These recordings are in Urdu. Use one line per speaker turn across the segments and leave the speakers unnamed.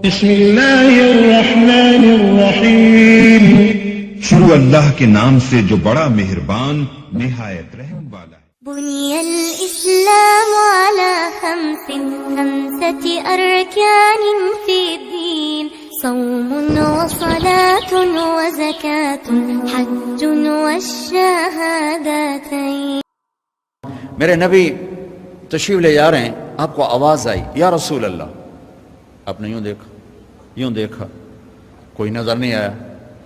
بسم اللہ الرحمن الرحیم،
شروع اللہ کے نام سے جو بڑا مہربان نہایت رحم والا ہے۔
بني الإسلام على خمسة أركان في الدين، صوم وصلاة وزكاة حج والشهادتين۔
میرے نبی تشریف لے جا رہے ہیں، آپ کو آواز آئی یا رسول اللہ، آپ نے یوں دیکھا کوئی نظر نہیں آیا،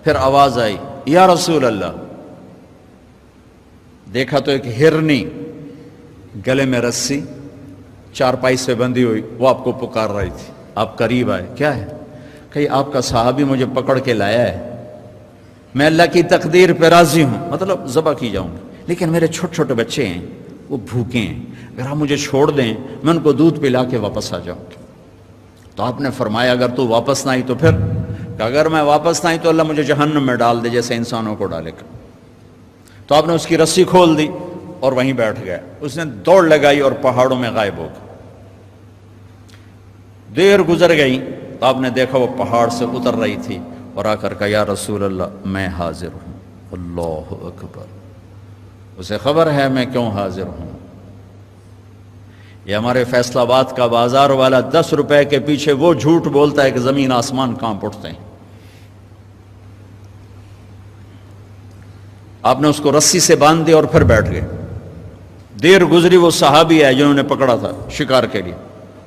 پھر آواز آئی یا رسول اللہ، دیکھا تو ایک ہرنی گلے میں رسی چارپائی سے بندھی ہوئی، وہ آپ کو پکار رہی تھی۔ آپ قریب آئے، کیا ہے؟ کہ آپ کا صحابی مجھے پکڑ کے لایا ہے، میں اللہ کی تقدیر پہ راضی ہوں، مطلب ذبح کی جاؤں گی، لیکن میرے چھوٹے چھوٹے بچے ہیں، وہ بھوکے ہیں، اگر آپ مجھے چھوڑ دیں میں ان کو دودھ پلا کے واپس آ جاؤں گی۔ تو آپ نے فرمایا اگر تو واپس نہ آئی تو پھر؟ کہ اگر میں واپس نہ آئی تو اللہ مجھے جہنم میں ڈال دے جیسے انسانوں کو ڈالے گا۔ تو آپ نے اس کی رسی کھول دی اور وہیں بیٹھ گیا، اس نے دوڑ لگائی اور پہاڑوں میں غائب ہو گیا۔ دیر گزر گئی تو آپ نے دیکھا وہ پہاڑ سے اتر رہی تھی اور آ کر کہا یا رسول اللہ میں حاضر ہوں۔ اللہ اکبر، اسے خبر ہے میں کیوں حاضر ہوں۔ یہ ہمارے فیصل آباد کا بازار والا 10 روپے کے پیچھے وہ جھوٹ بولتا ہے کہ زمین آسمان کانپ اٹھتے ہیں۔ آپ نے اس کو رسی سے باندھ دیا اور پھر بیٹھ گئے۔ دیر گزری، وہ صحابی ہے جنہوں نے پکڑا تھا شکار کے لیے،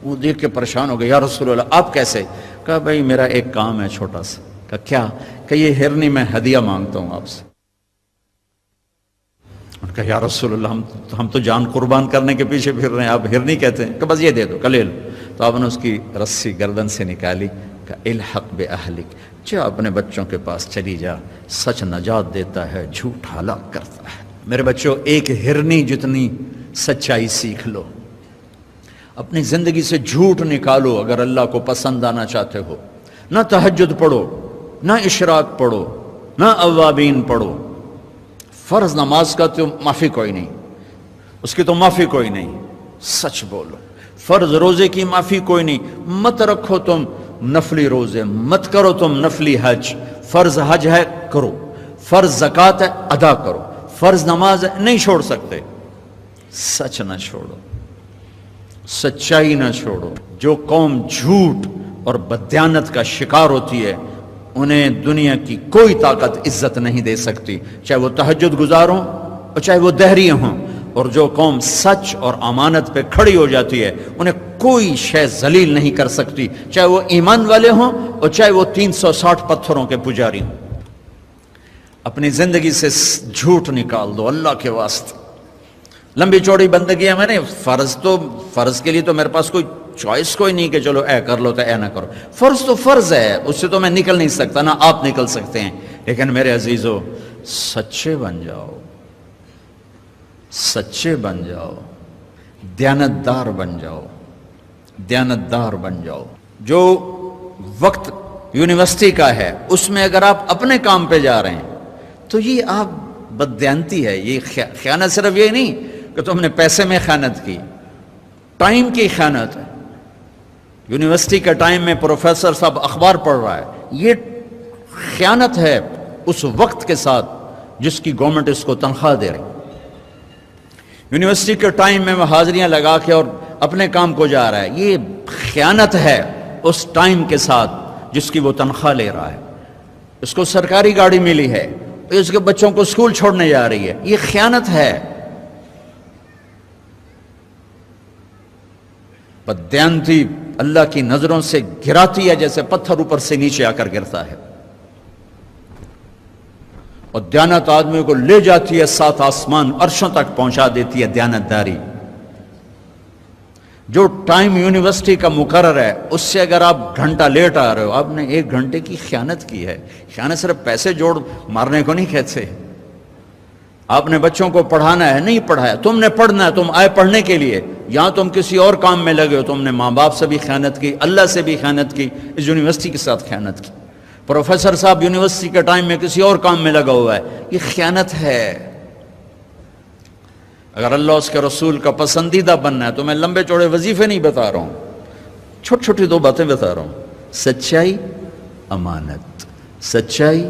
وہ دیکھ کے پریشان ہو گئے، یا رسول اللہ آپ کیسے؟ کہا بھائی میرا ایک کام ہے چھوٹا سا۔ کہا کیا؟ کہ یہ ہرنی میں ہدیہ مانگتا ہوں آپ سے۔ انہوں نے کہا یا رسول اللہ ہم تو جان قربان کرنے کے پیچھے پھر رہے ہیں، آپ ہرنی کہتے ہیں؟ کہ بس یہ دے دو، لے لو۔ تو آپ نے اس کی رسی گردن سے نکالی، کہ الحق بأہلک، جا اپنے بچوں کے پاس چلی جا، سچ نجات دیتا ہے، جھوٹ ہلاک کرتا ہے۔ میرے بچوں ایک ہرنی جتنی سچائی سیکھ لو، اپنی زندگی سے جھوٹ نکالو اگر اللہ کو پسند آنا چاہتے ہو۔ نہ تہجد پڑھو، نہ اشراق پڑھو، نہ اوابین پڑھو، فرض نماز کا تو معافی کوئی نہیں، اس کی تو معافی کوئی نہیں، سچ بولو۔ فرض روزے کی معافی کوئی نہیں، مت رکھو تم نفلی روزے، مت کرو تم نفلی حج۔ فرض حج ہے کرو، فرض زکوٰۃ ہے ادا کرو، فرض نماز ہے نہیں چھوڑ سکتے۔ سچ نہ چھوڑو، سچائی نہ چھوڑو۔ جو قوم جھوٹ اور بددیانت کا شکار ہوتی ہے انہیں دنیا کی کوئی طاقت عزت نہیں دے سکتی، چاہے وہ تہجد گزار ہوں اور چاہے وہ دہری ہوں۔ اور جو قوم سچ اور امانت پہ کھڑی ہو جاتی ہے انہیں کوئی شے ذلیل نہیں کر سکتی، چاہے وہ ایمان والے ہوں اور چاہے وہ 360 پتھروں کے پجاری ہوں۔ اپنی زندگی سے جھوٹ نکال دو اللہ کے واسطے۔ لمبی چوڑی بندگی ہے، میں نے فرض کے لیے تو میرے پاس کوئی چوائس کوئی نہیں کہ چلو اے کر لو تو اے نہ کرو۔ فرض تو فرض ہے، اس سے تو میں نکل نہیں سکتا، نہ آپ نکل سکتے ہیں۔ لیکن میرے عزیزو سچے بن جاؤ، سچے بن جاؤ، دیانتدار بن جاؤ، دیانتدار بن جاؤ۔ جو وقت یونیورسٹی کا ہے اس میں اگر آپ اپنے کام پہ جا رہے ہیں تو یہ آپ بددیانتی ہے۔ یہ خیانت صرف یہ نہیں کہ تم نے پیسے میں خیانت کی، ٹائم کی خیانت ہے۔ یونیورسٹی کے ٹائم میں پروفیسر صاحب اخبار پڑھ رہا ہے، یہ خیانت ہے اس وقت کے ساتھ جس کی گورنمنٹ اس کو تنخواہ دے رہی۔ یونیورسٹی کے ٹائم میں وہ حاضریاں لگا کے اور اپنے کام کو جا رہا ہے، یہ خیانت ہے اس ٹائم کے ساتھ جس کی وہ تنخواہ لے رہا ہے۔ اس کو سرکاری گاڑی ملی ہے، اس کے بچوں کو اسکول چھوڑنے جا رہی ہے، یہ خیانت ہے۔ بددیانتی اللہ کی نظروں سے گراتی ہے جیسے پتھر اوپر سے نیچے آ کر گرتا ہے، اور دیانت آدمی کو لے جاتی ہے 7 آسمان عرشوں تک پہنچا دیتی ہے دیانتداری۔ جو ٹائم یونیورسٹی کا مقرر ہے اس سے اگر آپ گھنٹہ لیٹ آ رہے ہو آپ نے 1 گھنٹے کی خیانت کی ہے۔ خیانت صرف پیسے جوڑ مارنے کو نہیں کہتے۔ آپ نے بچوں کو پڑھانا ہے، نہیں پڑھایا، تم نے پڑھنا ہے، تم آئے پڑھنے کے لیے، یہاں تم کسی اور کام میں لگے ہو، تم نے ماں باپ سے بھی خیانت کی، اللہ سے بھی خیانت کی، اس یونیورسٹی کے ساتھ خیانت کی۔ پروفیسر صاحب یونیورسٹی کے ٹائم میں کسی اور کام میں لگا ہوا ہے، یہ خیانت ہے۔ اگر اللہ اس کے رسول کا پسندیدہ بننا ہے تو میں لمبے چوڑے وظیفے نہیں بتا رہا ہوں، چھوٹی چھوٹی 2 باتیں بتا رہا ہوں۔ سچائی امانت، سچائی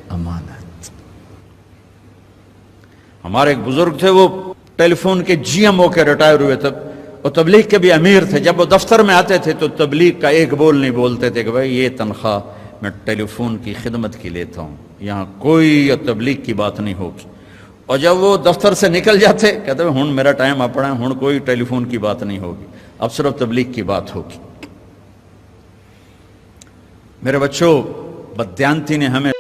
امانت۔ ہمارے ایک بزرگ تھے، وہ ٹیلی فون کے جی ایم او کے ریٹائر ہوئے تھے، وہ تبلیغ کے بھی امیر تھے۔ جب وہ دفتر میں آتے تھے تو تبلیغ کا ایک بول نہیں بولتے تھے کہ بھائی یہ تنخواہ میں ٹیلی فون کی خدمت کی لیتا ہوں، یہاں کوئی تبلیغ کی بات نہیں ہوگی۔ اور جب وہ دفتر سے نکل جاتے کہتے ہیں ہن میرا ٹائم اپنا ہے، ہن کوئی ٹیلی فون کی بات نہیں ہوگی، اب صرف تبلیغ کی بات ہوگی۔ میرے بچوں، بددیانتی نے ہمیں